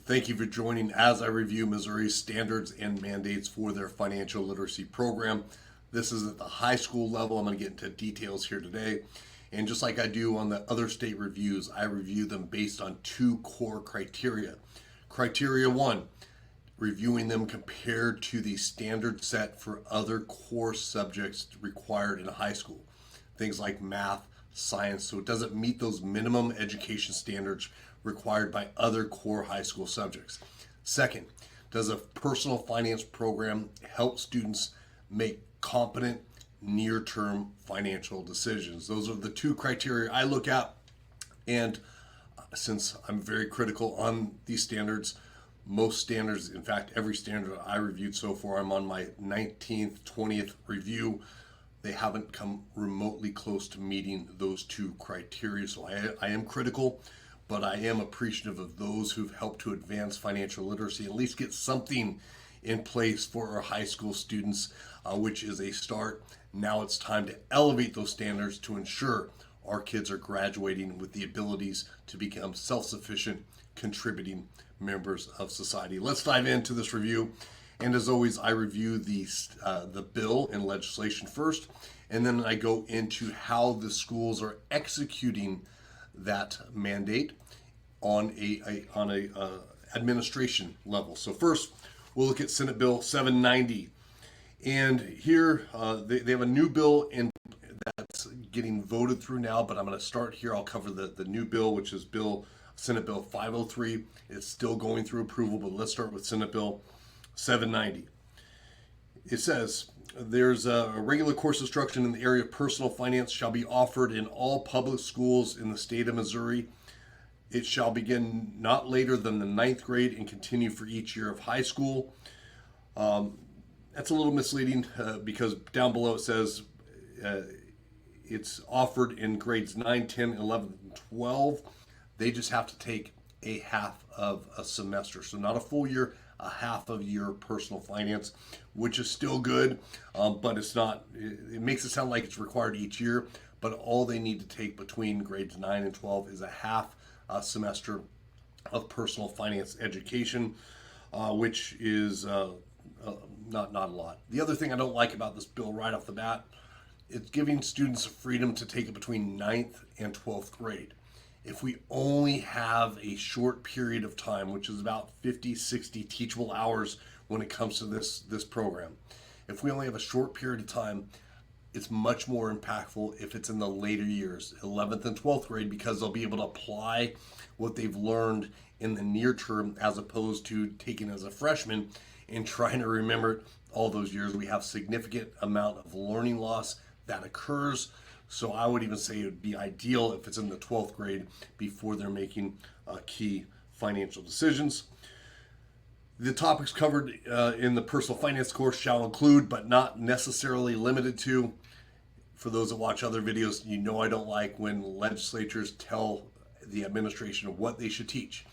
Thank you for joining as I review Missouri's standards and mandates for their financial literacy program. This is at the high school level. I'm going to get into details here today. And just like I do on the other state reviews, I review them based on two core criteria. Criteria one, reviewing them compared to the standard set for other core subjects required in high school. Things like math, science, so it doesn't meet those minimum education standards required by other core high school subjects. Second, does a personal finance program help students make competent near-term financial decisions? Those are the two criteria I look at, and since I'm very critical on these standards, most standards, in fact, every standard I reviewed so far, I'm on my 19th, 20th review, they haven't come remotely close to meeting those two criteria. So I am critical, but I am appreciative of those who've helped to advance financial literacy, at least get something in place for our high school students, which is a start. Now it's time to elevate those standards to ensure our kids are graduating with the abilities to become self-sufficient, contributing members of society. Let's dive into this review. And as always, I review the bill and legislation first, and then I go into how the schools are executing that mandate on a administration level. So first, we'll look at Senate Bill 790, and here they have a new bill in that's getting voted through now. But I'm going to start here. I'll cover the new bill, which is Senate Bill 503. It's still going through approval, but let's start with Senate Bill 790. It says, there's a regular course instruction in the area of personal finance shall be offered in all public schools in the state of Missouri. It shall begin not later than the 9th grade and continue for each year of high school. That's a little misleading because down below it says it's offered in grades 9, 10, 11, and 12. They just have to take a half of a semester. So not a full year, a half of year personal finance, which is still good, but it's not, it makes it sound like it's required each year, but all they need to take between grades 9 and 12 is a half semester of personal finance education, which is not a lot. The other thing I don't like about this bill right off the bat, it's giving students freedom to take it between 9th and 12th grade. If we only have a short period of time, which is about 50, 60 teachable hours when it comes to this program, if we only have a short period of time, it's much more impactful if it's in the later years, 11th and 12th grade, because they'll be able to apply what they've learned in the near term as opposed to taking as a freshman and trying to remember it all those years. We have significant amount of learning loss that occurs. So I would even say it would be ideal if it's in the 12th grade before they're making key financial decisions. The topics covered in the personal finance course shall include, but not necessarily limited to, for those that watch other videos, you know I don't like when legislatures tell the administration what they should teach.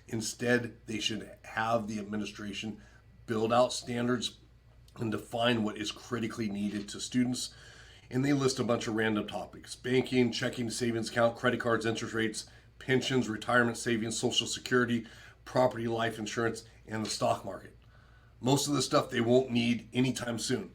Instead, they should have the administration build out standards and define what is critically needed to students. And they list a bunch of random topics: banking, checking, savings account, credit cards, interest rates, pensions, retirement savings, social security, property, life insurance, and the stock market. Most of the stuff they won't need anytime soon.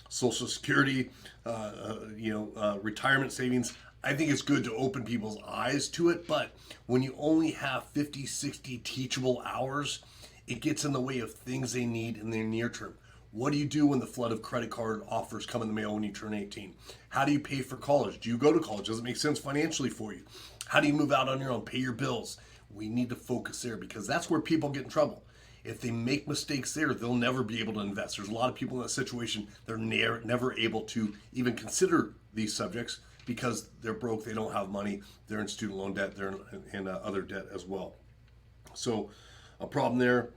Social security, retirement savings, I think it's good to open people's eyes to it, but when you only have 50, 60 teachable hours, it gets in the way of things they need in the near term. What do you do when the flood of credit card offers come in the mail when you turn 18? How do you pay for college? Do you go to college? Does it make sense financially for you? How do you move out on your own, pay your bills? We need to focus there because that's where people get in trouble. If they make mistakes there, they'll never be able to invest. There's a lot of people in that situation, they're never able to even consider these subjects because they're broke, they don't have money, they're in student loan debt, they're in other debt as well. So a problem there.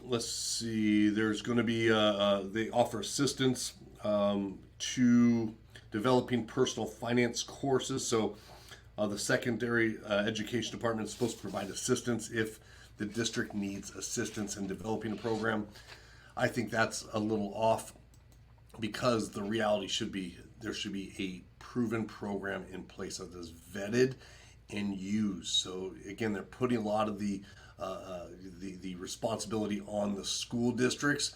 Let's see, there's going to be, they offer assistance to developing personal finance courses. So the secondary education department is supposed to provide assistance if the district needs assistance in developing a program. I think that's a little off because the reality should be there should be a proven program in place that is vetted and used. So again, they're putting a lot of the the responsibility on the school districts,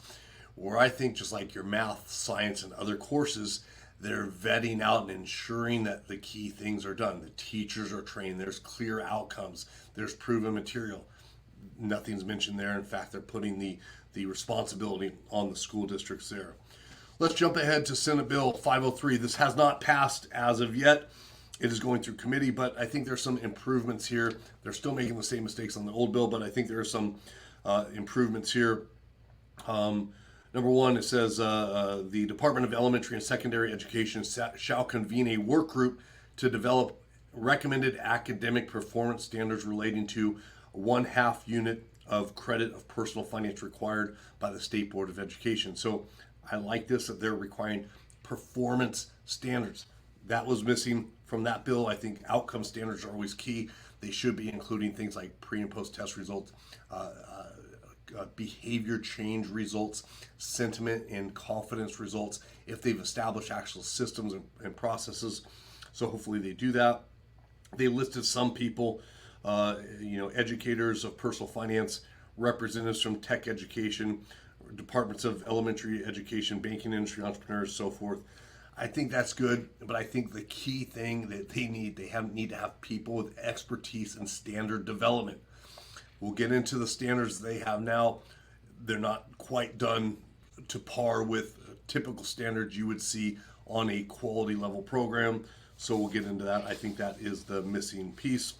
where I think just like your math, science, and other courses, they're vetting out and ensuring that the key things are done. The teachers are trained. There's clear outcomes. There's proven material. Nothing's mentioned there. In fact, they're putting the responsibility on the school districts there. Let's jump ahead to Senate Bill 503. This has not passed as of yet. It is going through committee, but I think there's some improvements here. They're still making the same mistakes on the old bill, but I think there are some improvements here. Number one, it says the Department of Elementary and Secondary Education shall convene a work group to develop recommended academic performance standards relating to 1/2 unit of credit of personal finance required by the State Board of Education. So I like this, that they're requiring performance standards. That was missing from that bill. I think outcome standards are always key. They should be including things like pre and post test results, behavior change results, sentiment and confidence results, if they've established actual systems and processes. So hopefully they do that. They listed some people, educators of personal finance, representatives from tech education, departments of elementary education, banking industry, entrepreneurs, so forth. I think that's good, but I think the key thing that they need to have people with expertise in standard development. We'll get into the standards they have now. They're not quite done to par with typical standards you would see on a quality level program. So we'll get into that. I think that is the missing piece.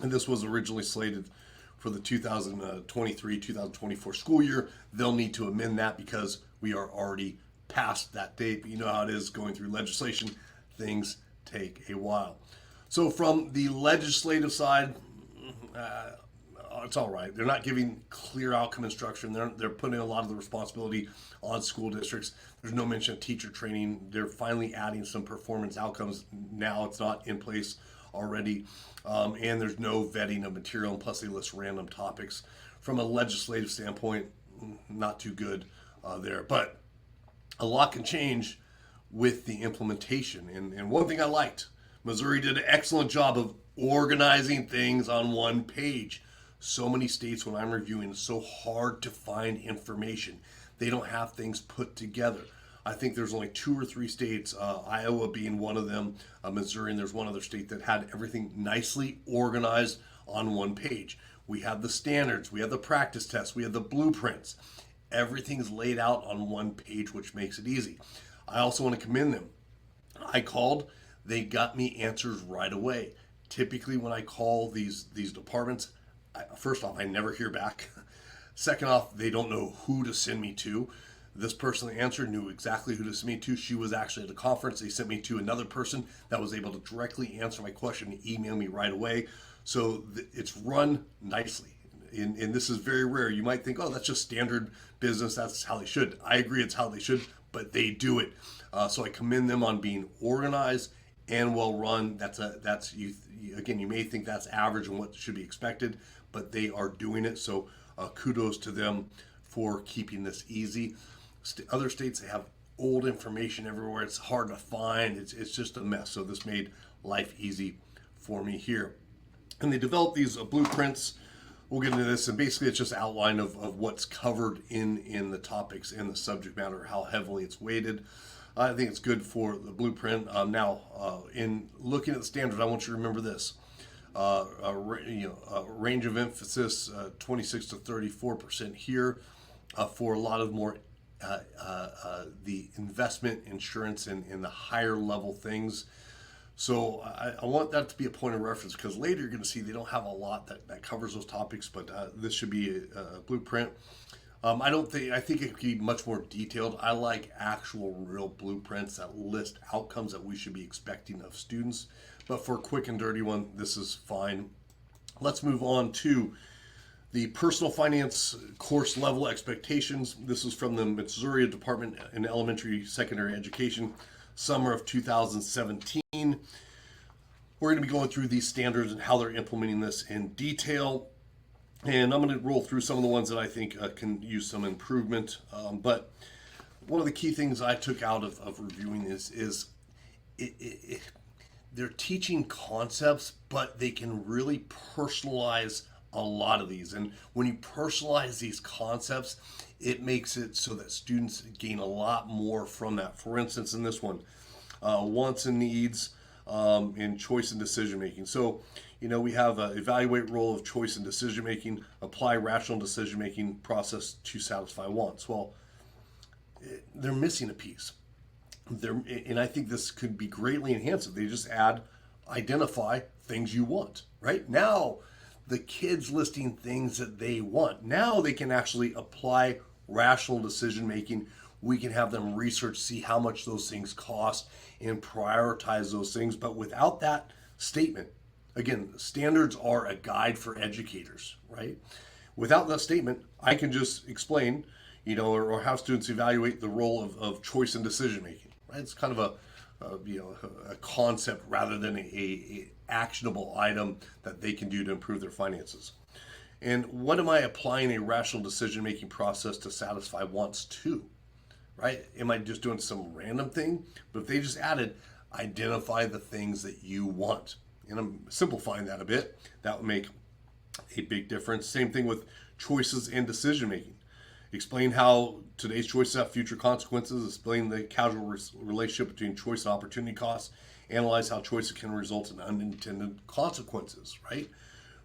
And this was originally slated for the 2023-2024 school year. They'll need to amend that because we are already past that date. But you know how it is going through legislation. Things take a while. So from the legislative side, it's all right. They're not giving clear outcome instruction. They're putting a lot of the responsibility on school districts. There's no mention of teacher training. They're finally adding some performance outcomes. Now it's not in place already. And there's no vetting of material, and plus they list random topics. From a legislative standpoint, not too good there. But a lot can change with the implementation. And one thing I liked, Missouri did an excellent job of organizing things on one page. So many states, when I'm reviewing, it's so hard to find information. They don't have things put together. I think there's only 2 or 3 states, Iowa being one of them, Missouri, and there's one other state that had everything nicely organized on one page. We have the standards, we have the practice tests, we have the blueprints. Everything's laid out on one page, which makes it easy. I also want to commend them. I called, they got me answers right away. Typically when I call these departments, first off, I never hear back. Second off, they don't know who to send me to. This person that answered knew exactly who to send me to. She was actually at a conference. They sent me to another person that was able to directly answer my question and email me right away. So it's run nicely. And this is very rare. You might think, oh, that's just standard business. That's how they should. I agree it's how they should, but they do it. So I commend them on being organized and well run. Again, you may think that's average and what should be expected, but they are doing it. So kudos to them for keeping this easy. Other states, they have old information everywhere. It's hard to find. It's just a mess. So this made life easy for me here. And they developed these blueprints. We'll get into this, and basically it's just an outline of what's covered in the topics and the subject matter, how heavily it's weighted. I think it's good for the blueprint. In looking at the standards, I want you to remember this. Range of emphasis, 26 to 34% here for a lot of more the investment, insurance, and the higher level things. So I want that to be a point of reference, because later you're going to see they don't have a lot that covers those topics, but this should be a blueprint. I think it could be much more detailed. I like actual real blueprints that list outcomes that we should be expecting of students. But for a quick and dirty one, this is fine. Let's move on to the personal finance course level expectations. This is from the Missouri Department in Elementary Secondary Education, summer of 2017. We're going to be going through these standards and how they're implementing this in detail. And I'm going to roll through some of the ones that I think can use some improvement. But one of the key things I took out of reviewing this is they're teaching concepts, but they can really personalize a lot of these. And when you personalize these concepts, it makes it so that students gain a lot more from that. For instance, in this one, wants and needs in choice and decision making. So, we have evaluate role of choice and decision making, apply rational decision making process to satisfy wants. Well, they're missing a piece. And I think this could be greatly enhanced if they just add identify things you want. Right now, the kids listing things that they want. Now they can actually apply rational decision making. We can have them research, see how much those things cost, and prioritize those things. But without that statement, again, standards are a guide for educators, right? Without that statement, I can just explain, or have students evaluate the role of choice and decision making. Right? It's kind of a concept rather than a actionable item that they can do to improve their finances. And what am I applying a rational decision making process to satisfy wants to? Right? Am I just doing some random thing? But if they just added, identify the things that you want. And I'm simplifying that a bit. That would make a big difference. Same thing with choices and decision making. Explain how today's choices have future consequences. Explain the causal relationship between choice and opportunity costs. Analyze how choices can result in unintended consequences, right?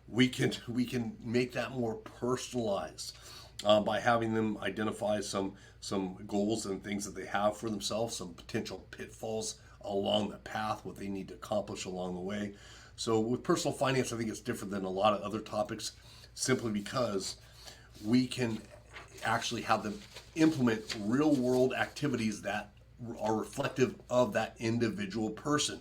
We can make that more personalized by having them identify some goals and things that they have for themselves, some potential pitfalls along the path, what they need to accomplish along the way. So with personal finance, I think it's different than a lot of other topics simply because we can actually have them implement real world activities that are reflective of that individual person.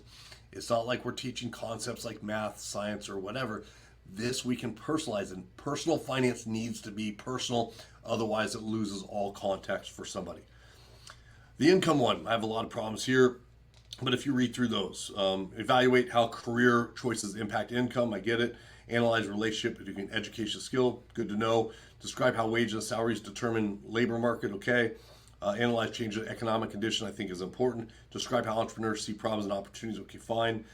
It's not like we're teaching concepts like math, science, or whatever. This we can personalize, and personal finance needs to be personal, otherwise it loses all context for somebody. The income one, I have a lot of problems here, but if you read through those, evaluate how career choices impact income, I get it. Analyze relationship between education and skill, good to know. Describe how wages and salaries determine labor market, okay. Analyze change in economic condition, I think is important. Describe how entrepreneurs see problems and opportunities, okay, fine.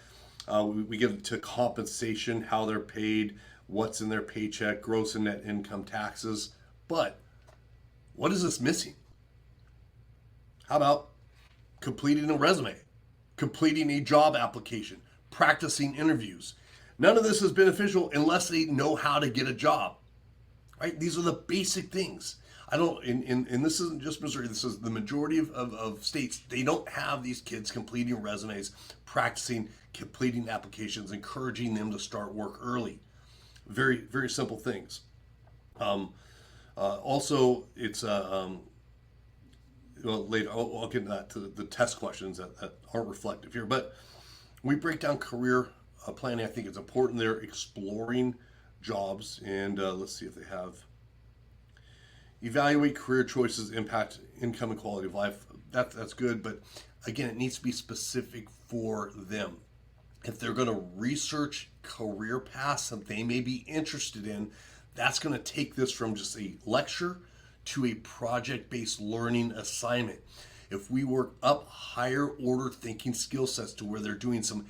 We get to compensation, how they're paid, what's in their paycheck, gross and net income taxes. But what is this missing? How about completing a resume, completing a job application, practicing interviews? None of this is beneficial unless they know how to get a job, right? These are the basic things. And this isn't just Missouri, this is the majority of states. They don't have these kids completing resumes, practicing, completing applications, encouraging them to start work early. Very, very simple things. Also, it's later, I'll get into that, to the test questions that aren't reflective here. But we break down career planning. I think it's important. They're exploring jobs, and let's see if they have. Evaluate career choices impact income and quality of life. That's good, but again, it needs to be specific for them. If they're going to research career paths that they may be interested in, that's going to take this from just a lecture to a project-based learning assignment. If we work up higher order thinking skill sets to where they're doing some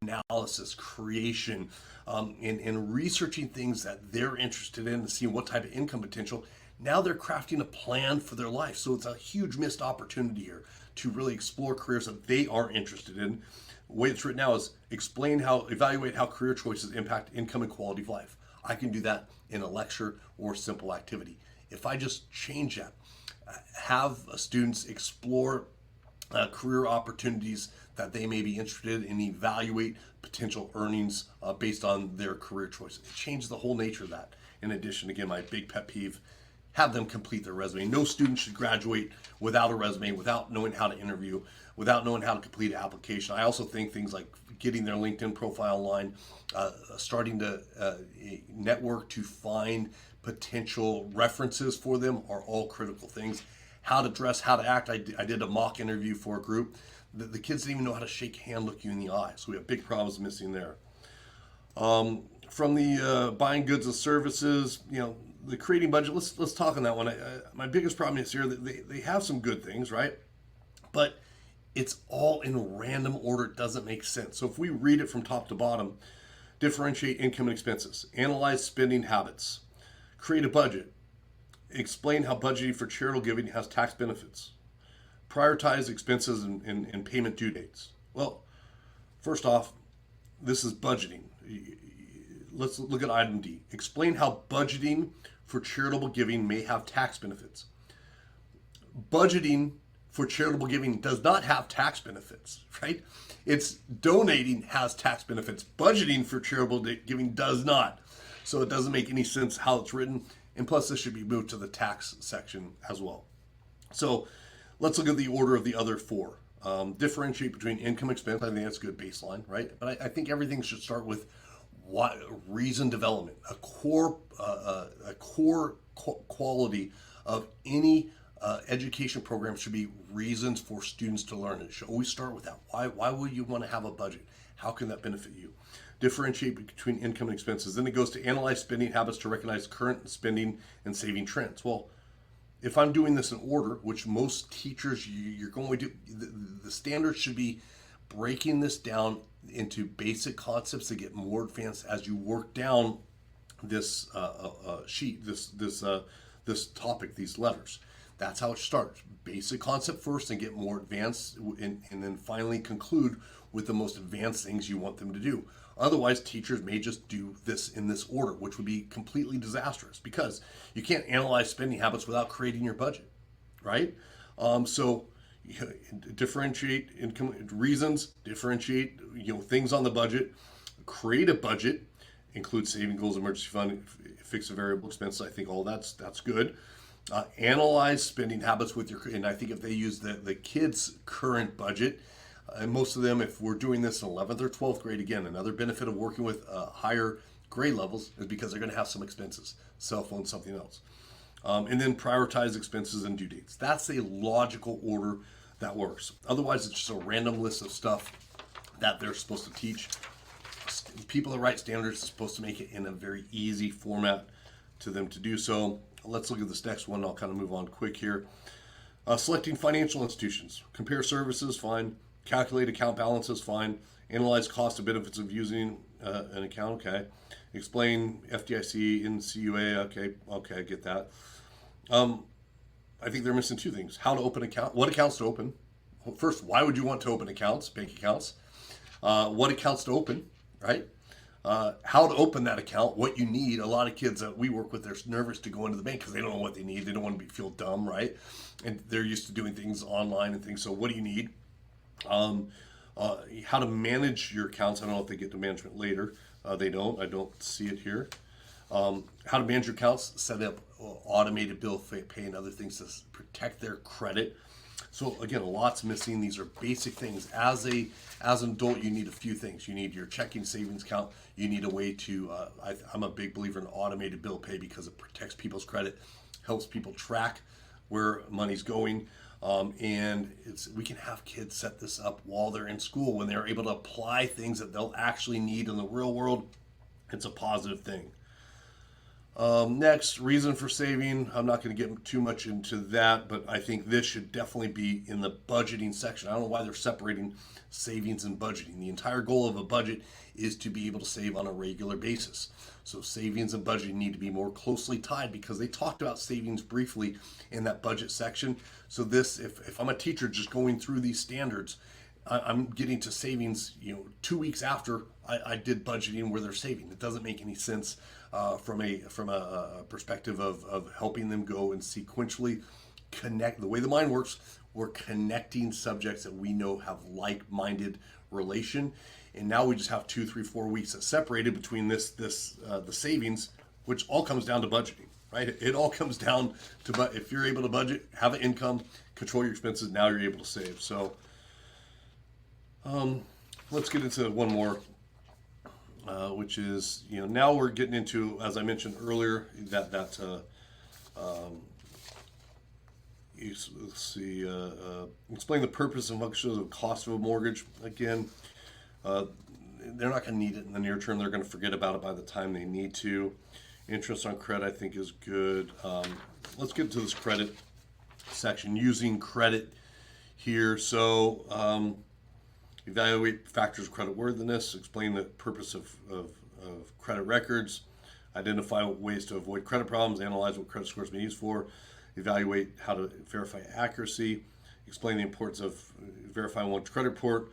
analysis, creation, and researching things that they're interested in and seeing what type of income potential, now they're crafting a plan for their life. So it's a huge missed opportunity here to really explore careers that they are interested in. The way it's written now is evaluate how career choices impact income and quality of life. I can do that in a lecture or simple activity. If I just change that, have students explore career opportunities that they may be interested in, evaluate potential earnings based on their career choices. It changes the whole nature of that. In addition, again, my big pet peeve, have them complete their resume. No student should graduate without a resume, without knowing how to interview, without knowing how to complete an application. I also think things like getting their LinkedIn profile online, starting to network to find potential references for them are all critical things. How to dress, how to act. I did a mock interview for a group. The kids didn't even know how to shake a hand, look you in the eye. So we have big problems missing there. From the buying goods and services, the creating budget, let's talk on that one. My biggest problem is here that they have some good things, right? But it's all in random order. It doesn't make sense. So if we read it from top to bottom, Differentiate income and expenses. Analyze spending habits. Create a budget. Explain how budgeting for charitable giving has tax benefits. Prioritize expenses and payment due dates. Well, first off, this is budgeting. Let's look at item D. Explain how budgeting for charitable giving may have tax benefits. Budgeting for charitable giving does not have tax benefits, right? It's donating has tax benefits. Budgeting for charitable giving does not. So it doesn't make any sense how it's written. And plus, this should be moved to the tax section as well. So let's look at the order of the other four. Differentiate between income expense. I think that's a good baseline, right? But I think everything should start with what reason development, a core quality of any education program should be reasons for students to learn. It should always start with that. Why would you want to have a budget? How can that benefit you? Differentiate between income and expenses. Then it goes to analyze spending habits to recognize current spending and saving trends. Well, if I'm doing this in order, which most teachers you're going to do, the standards should be breaking this down into basic concepts that get more advanced as you work down this sheet, this topic, these letters. That's how it starts. Basic concept first and get more advanced, and then finally conclude with the most advanced things you want them to do. Otherwise, teachers may just do this in this order, which would be completely disastrous because you can't analyze spending habits without creating your budget, right? So differentiate income reasons, differentiate things on the budget, create a budget, include saving goals, emergency fund, fix a variable expense. I think all that's good. Analyze spending habits with your, and I think if they use the kids' current budget, and most of them, if we're doing this in 11th or 12th grade, again, another benefit of working with higher grade levels is because they're going to have some expenses, cell phone, something else. And then prioritize expenses and due dates. That's a logical order that works. Otherwise, it's just a random list of stuff that they're supposed to teach. People that write standards are supposed to make it in a very easy format to them to do so. Let's look at this next one. I'll kind of move on quick here. Selecting financial institutions. Compare services, fine. Calculate account balances, fine. Analyze cost and benefits of using an account, okay. Explain FDIC in CUA, okay, I get that. I think they're missing two things. How to open an account, what accounts to open. First, why would you want to open accounts, bank accounts? What accounts to open, right? How to open that account, what you need. A lot of kids that we work with, they're nervous to go into the bank because they don't know what they need. They don't want to feel dumb, right? And they're used to doing things online and things. So what do you need? How to manage your accounts. I don't know if they get to management later. They don't. I don't see it here. How to manage your accounts, set up automated bill pay and other things to protect their credit. So again, lots missing. These are basic things. As an adult, you need a few things. You need your checking savings account. You need a way to, I'm a big believer in automated bill pay because it protects people's credit, helps people track where money's going. And we can have kids set this up while they're in school when they're able to apply things that they'll actually need in the real world. It's a positive thing. Next, reason for saving. I'm not going to get too much into that, but I think this should definitely be in the budgeting section. I don't know why they're separating savings and budgeting. The entire goal of a budget is to be able to save on a regular basis. So savings and budgeting need to be more closely tied because they talked about savings briefly in that budget section. So this, if I'm a teacher just going through these standards, I'm getting to savings, 2 weeks after I did budgeting where they're saving. It doesn't make any sense from a perspective of helping them go and sequentially connect. The way the mind works, we're connecting subjects that we know have like-minded relation, and now we just have 2, 3, 4 weeks that's separated between the savings, which all comes down to budgeting. Right? It all comes down to, if you're able to budget, have an income, control your expenses, now you're able to save. So let's get into one more, which is, now we're getting into, as I mentioned earlier, let's see, explain the purpose and functions of cost of a mortgage. Again, they're not going to need it in the near term. They're going to forget about it by the time they need to. Interest on credit, I think, is good. Let's get to this credit section. Using credit here. So, evaluate factors of creditworthiness. Explain the purpose of of credit records, identify ways to avoid credit problems, analyze what credit scores may be used for, evaluate how to verify accuracy, explain the importance of verifying one's credit report,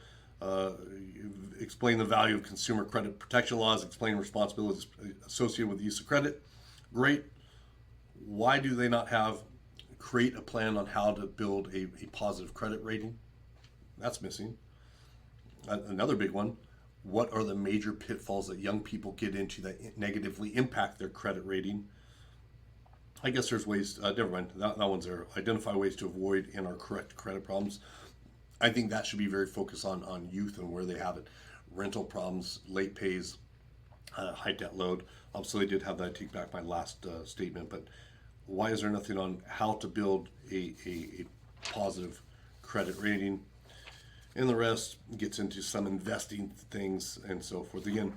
explain the value of consumer credit protection laws, explain responsibilities associated with the use of credit. Great. Why do they not create a plan on how to build a positive credit rating? That's missing. Another big one, what are the major pitfalls that young people get into that negatively impact their credit rating? I guess there's ways, never mind, that one's there. Identify ways to avoid and are correct credit problems. I think that should be very focused on youth and where they have it. Rental problems, late pays, high debt load. So they did have that. I take back my last statement, but why is there nothing on how to build a positive credit rating? And the rest gets into some investing things and so forth. Again,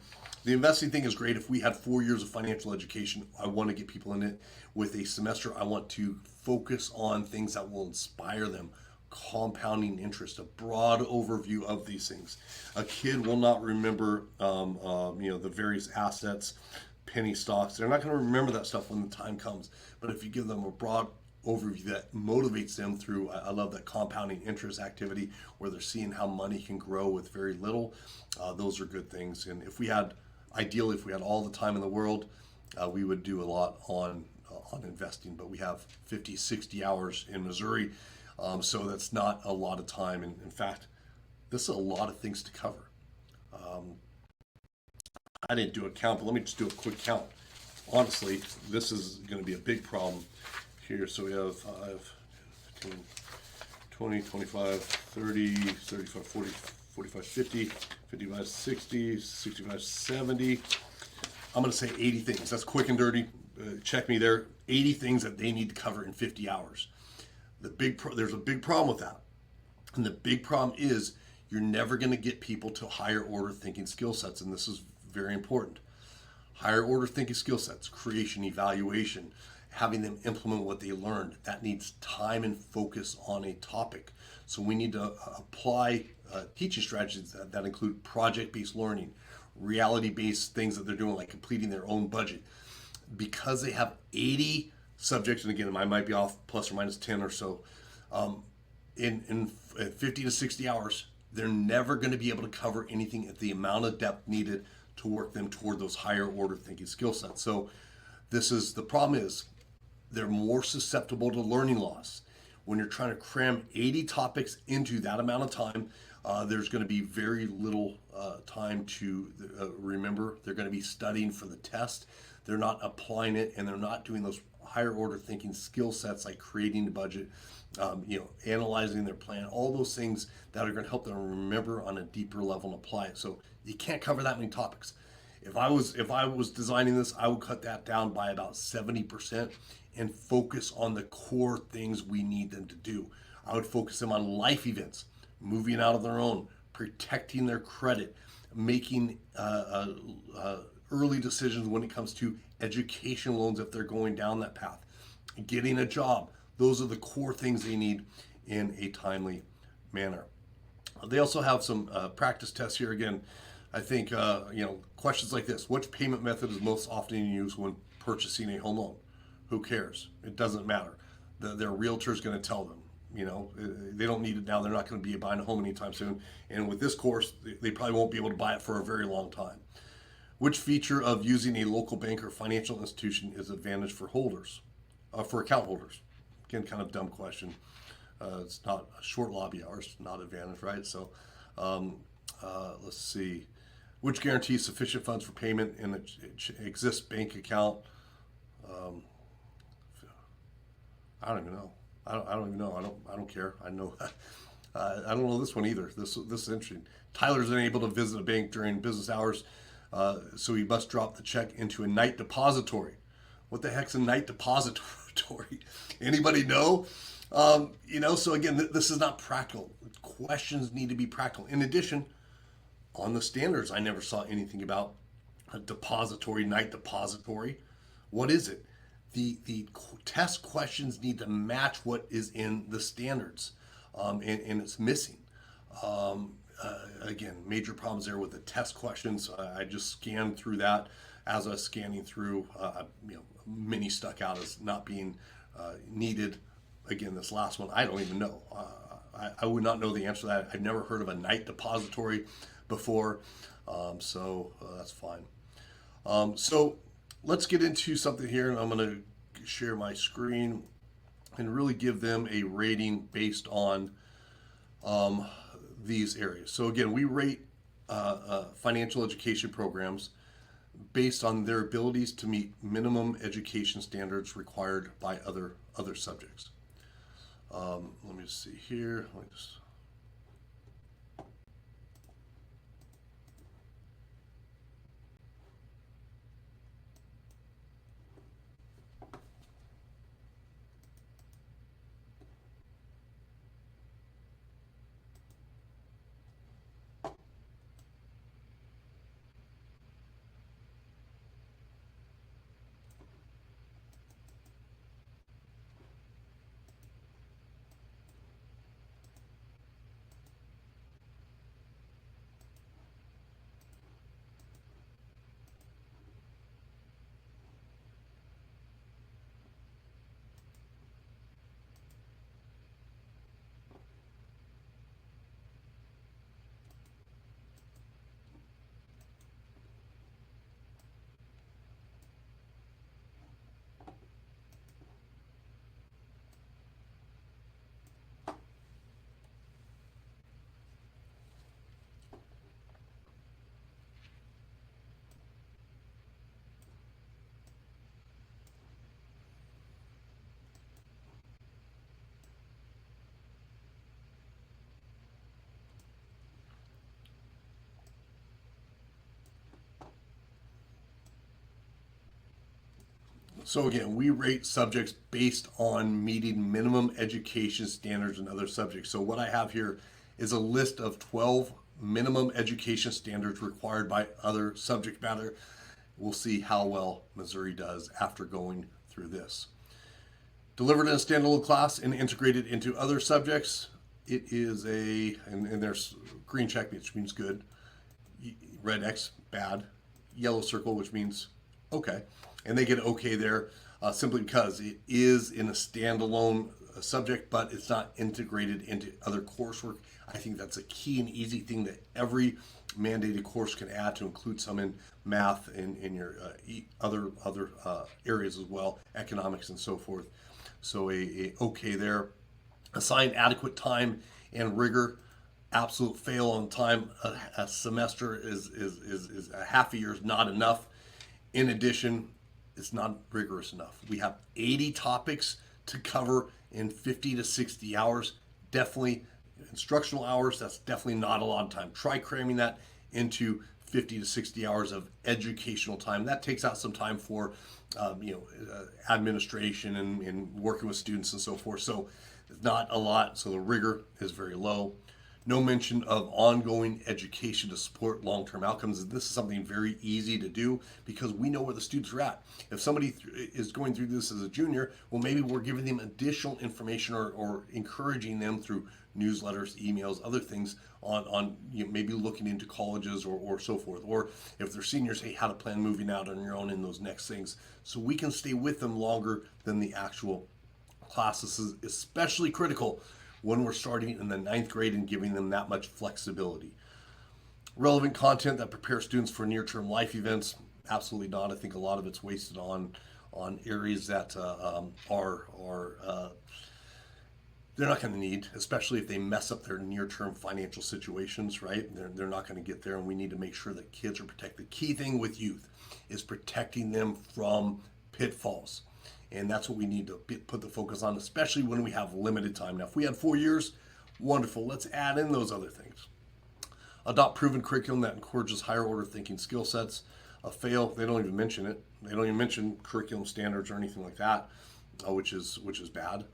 the investing thing is great. If we had 4 years of financial education, I want to get people in it. With a semester, I want to focus on things that will inspire them. Compounding interest, a broad overview of these things. A kid will not remember, the various assets, penny stocks. They're not going to remember that stuff when the time comes. But if you give them a broad overview that motivates them through, I love that compounding interest activity where they're seeing how money can grow with very little. Those are good things. And ideally, if we had all the time in the world, we would do a lot on investing. But we have 50, 60 hours in Missouri. So that's not a lot of time. And in fact, this is a lot of things to cover. I didn't do a count, but let me just do a quick count. Honestly, this is going to be a big problem here. So we have 5, 15, 20, 25, 30, 35, 40, 45, 50, 55, 60, 65, 70. I'm going to say 80 things. That's quick and dirty. Check me there. 80 things that they need to cover in 50 hours. There's a big problem with that. And the big problem is you're never going to get people to higher order thinking skill sets. And this is very important. Higher order thinking skill sets, creation, evaluation, having them implement what they learned. That needs time and focus on a topic. So we need to apply teaching strategies that include project-based learning, reality-based things that they're doing, like completing their own budget. Because they have 80 subjects, and again, I might be off plus or minus 10 or so, in 50 to 60 hours, they're never going to be able to cover anything at the amount of depth needed to work them toward those higher order thinking skill sets. So the problem is they're more susceptible to learning loss. When you're trying to cram 80 topics into that amount of time, there's going to be very little time to remember. They're going to be studying for the test. They're not applying it, and they're not doing those higher order thinking skill sets like creating a budget, analyzing their plan, all those things that are going to help them remember on a deeper level and apply it. So you can't cover that many topics. If I was designing this, I would cut that down by about 70% and focus on the core things we need them to do. I would focus them on life events, moving out of their own, protecting their credit, making early decisions when it comes to education loans if they're going down that path, getting a job. Those are the core things they need in a timely manner. They also have some practice tests here. Again, I think questions like this: which payment method is most often used when purchasing a home loan? Who cares? It doesn't matter. Their realtor is going to tell them. They don't need it now. They're not going to be buying a home anytime soon. And with this course, they probably won't be able to buy it for a very long time. Which feature of using a local bank or financial institution is advantage for account holders? Again, kind of dumb question. It's not a short lobby hours, not advantage, right? So let's see. Which guarantees sufficient funds for payment in an exists bank account? I don't even know. I don't even know. I don't care. I know. I don't know this one either. This is interesting. Tyler's unable to visit a bank during business hours, so he must drop the check into a night depository. What the heck's a night depository? Anybody know? So again, this is not practical. Questions need to be practical. In addition, on the standards, I never saw anything about a depository, night depository. What is it? The test questions need to match what is in the standards, and it's missing. again, major problems there with the test questions. I just scanned through that. As I was scanning through, many stuck out as not being needed. Again, this last one, I don't even know. I would not know the answer to that. I've never heard of a night depository before, so that's fine. So let's get into something here, and I'm going to share my screen and really give them a rating based on these areas. So again, we rate financial education programs based on their abilities to meet minimum education standards required by other subjects. Let me just see here. Let me just. So again, we rate subjects based on meeting minimum education standards in other subjects. So what I have here is a list of 12 minimum education standards required by other subject matter. We'll see how well Missouri does after going through this. Delivered in a standalone class and integrated into other subjects. It is and there's green check, which means good, red X, bad, yellow circle, which means okay. And they get okay there simply because it is in a standalone subject, but it's not integrated into other coursework. I think that's a key and easy thing that every mandated course can add, to include some in math and in your other areas as well, economics and so forth. So a okay there. Assign adequate time and rigor. Absolute fail on time. A semester is a half a year is not enough. In addition, it's not rigorous enough. We have 80 topics to cover in 50 to 60 hours. Definitely instructional hours, that's definitely not a lot of time. Try cramming that into 50 to 60 hours of educational time. That takes out some time for administration and working with students and so forth. So it's not a lot, so the rigor is very low. No mention of ongoing education to support long-term outcomes. This is something very easy to do because we know where the students are at. If somebody is going through this as a junior, well, maybe we're giving them additional information or encouraging them through newsletters, emails, other things on maybe looking into colleges or so forth. Or if they're seniors, hey, how to plan moving out on your own in those next things. So we can stay with them longer than the actual class. This is especially critical when we're starting in the 9th grade and giving them that much flexibility. Relevant content that prepares students for near-term life events, absolutely not. I think a lot of it's wasted on areas that they're not going to need, especially if they mess up their near-term financial situations, right? They're not going to get there, and we need to make sure that kids are protected. The key thing with youth is protecting them from pitfalls. And that's what we need to put the focus on, especially when we have limited time. Now, if we had 4 years, wonderful. Let's add in those other things. Adopt proven curriculum that encourages higher order thinking skill sets. Fail, they don't even mention it. They don't even mention curriculum standards or anything like that, which is bad.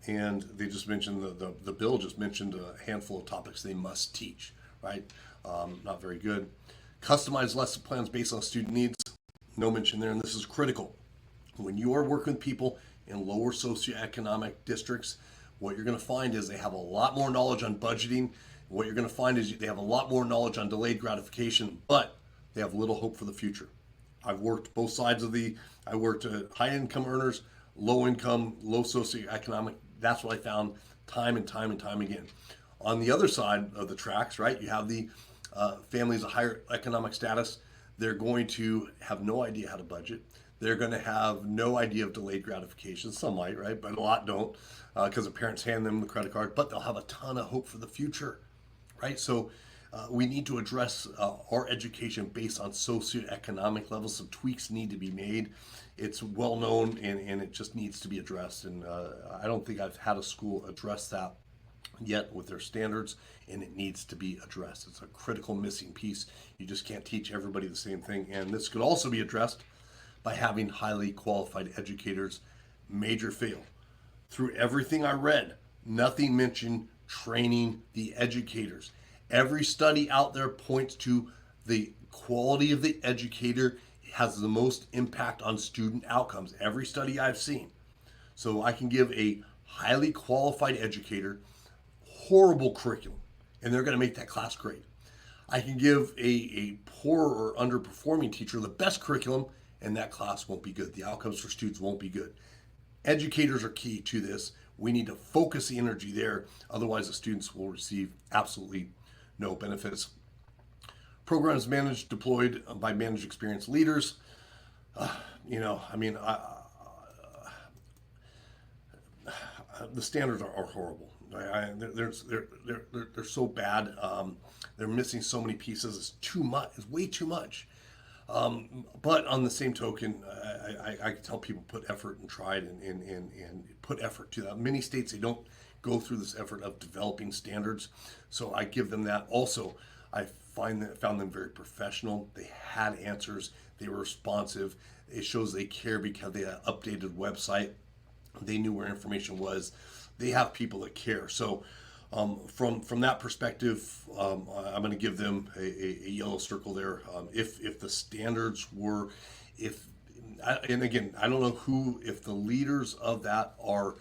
And they just mentioned, the bill just mentioned a handful of topics they must teach, right? Not very good. Customize lesson plans based on student needs. No mention there, and this is critical. When you are working with people in lower socioeconomic districts, what you're going to find is they have a lot more knowledge on budgeting. What you're going to find is they have a lot more knowledge on delayed gratification, but they have little hope for the future. I've worked both sides of I worked high income earners, low income, low socioeconomic. That's what I found time and time and time again. On the other side of the tracks, right, you have the families of higher economic status. They're going to have no idea how to budget. They're going to have no idea of delayed gratification. Some might, right, but a lot don't, because the parents hand them the credit card. But they'll have a ton of hope for the future, right? So we need to address our education based on socioeconomic levels. Some tweaks need to be made. It's well known, and it just needs to be addressed. And I don't think I've had a school address that yet with their standards, and it needs to be addressed. It's a critical missing piece. You just can't teach everybody the same thing. And this could also be addressed by having highly qualified educators. Major fail. Through everything I read, nothing mentioned training the educators. Every study out there points to the quality of the educator has the most impact on student outcomes. Every study I've seen. So I can give a highly qualified educator horrible curriculum, and they're going to make that class great. I can give a poor or underperforming teacher the best curriculum, and that class won't be good. The outcomes for students won't be good. Educators are key to this. We need to focus the energy there. Otherwise, the students will receive absolutely no benefits. Programs managed, deployed by managed experienced leaders. The standards are horrible. They're so bad. They're missing so many pieces. It's too much. It's way too much. But on the same token, I tell people put effort and try it and put effort to that. Many states, they don't go through this effort of developing standards, so I give them that. Also, I found them very professional. They had answers. They were responsive. It shows they care because they had an updated website. They knew where information was. They have people that care. So from that perspective, I'm going to give them a yellow circle there. If the standards were, and again, I don't know if the leaders of that are,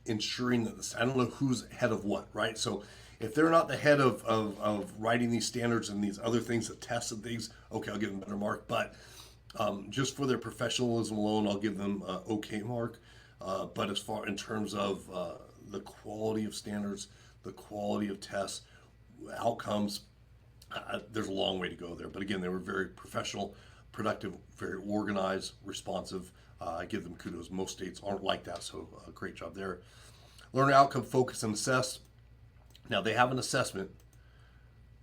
ensuring that I don't know who's head of what, right? So if they're not the head of writing these standards and these other things, the tests and things, okay, I'll give them a better mark. But just for their professionalism alone, I'll give them an okay mark. But as far in terms of the quality of standards, the quality of tests, outcomes, there's a long way to go there. But again, they were very professional, productive, very organized, responsive. I give them kudos. Most states aren't like that, so great job there. Learn outcome, focus, and assess. Now, they have an assessment.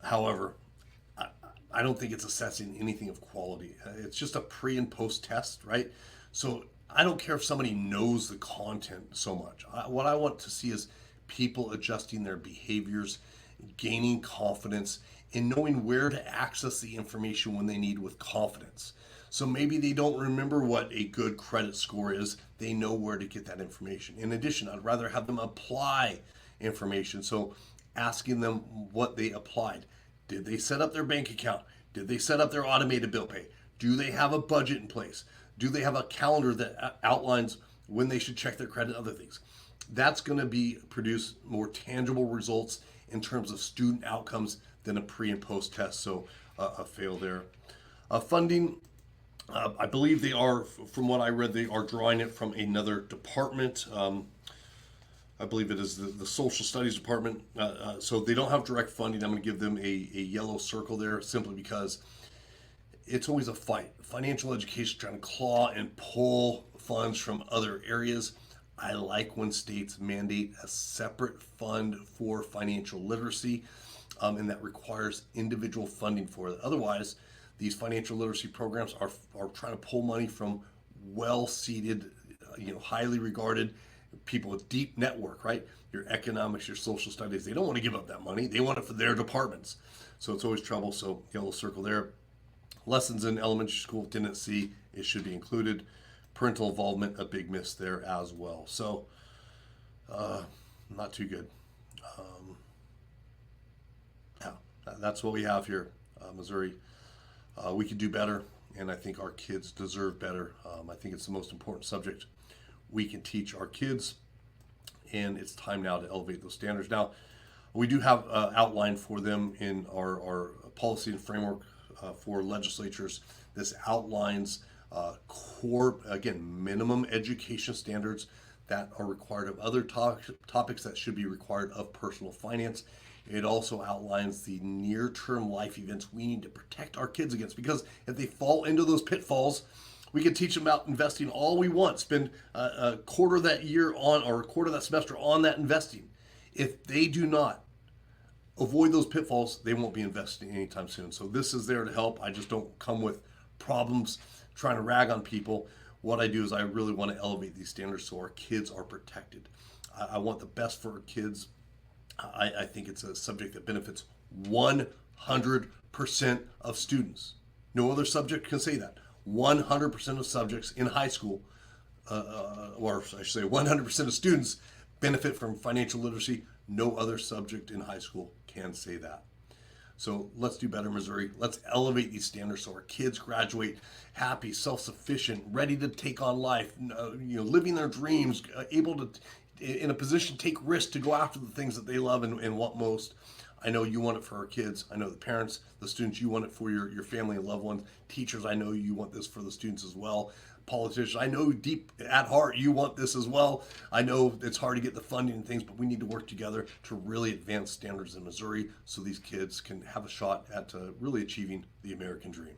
However, I don't think it's assessing anything of quality. It's just a pre and post test, right? So I don't care if somebody knows the content so much. What I want to see is people adjusting their behaviors, gaining confidence, and knowing where to access the information when they need with confidence. So maybe they don't remember what a good credit score is. They know where to get that information. In addition, I'd rather have them apply information. So asking them what they applied. Did they set up their bank account? Did they set up their automated bill pay? Do they have a budget in place? Do they have a calendar that outlines when they should check their credit, other things? That's going to produce more tangible results in terms of student outcomes than a pre and post test. So a fail there. Funding, I believe they are, from what I read, they are drawing it from another department. I believe it is the social studies department. So they don't have direct funding. I'm going to give them a yellow circle there simply because it's always a fight. Financial education trying to claw and pull funds from other areas. I like when states mandate a separate fund for financial literacy, and that requires individual funding for it. Otherwise, these financial literacy programs are trying to pull money from well-seated, highly regarded people with deep network, right? Your economics, your social studies, they don't want to give up that money. They want it for their departments. So it's always trouble. So yellow circle there. Lessons in elementary school, didn't see, it should be included. Parental involvement, a big miss there as well. So not too good. That's what we have here, Missouri. We could do better, and I think our kids deserve better. I think it's the most important subject we can teach our kids, and it's time now to elevate those standards. Now, We do have outlined for them in our policy and framework for legislatures. This outlines core, again, minimum education standards that are required of other topics that should be required of personal finance. It also outlines the near-term life events we need to protect our kids against, because if they fall into those pitfalls, we can teach them about investing all we want, spend a quarter of that year on, or a quarter of that semester on that investing. If they do not avoid those pitfalls, they won't be investing anytime soon. So this is there to help. I just don't come with problems trying to rag on people. What I do is I really want to elevate these standards so our kids are protected. I want the best for our kids. I think it's a subject that benefits 100% of students. No other subject can say that. 100% of subjects in high school, or I should say 100% of students benefit from financial literacy. No other subject in high school can say that. So let's do better, Missouri. Let's elevate these standards so our kids graduate happy, self-sufficient, ready to take on life, living their dreams, able to, in a position to take risks to go after the things that they love and want most. I know you want it for our kids. I know the parents, the students, you want it for your family and loved ones. Teachers, I know you want this for the students as well. Politicians, I know deep at heart you want this as well. I know it's hard to get the funding and things, but we need to work together to really advance standards in Missouri so these kids can have a shot at really achieving the American dream.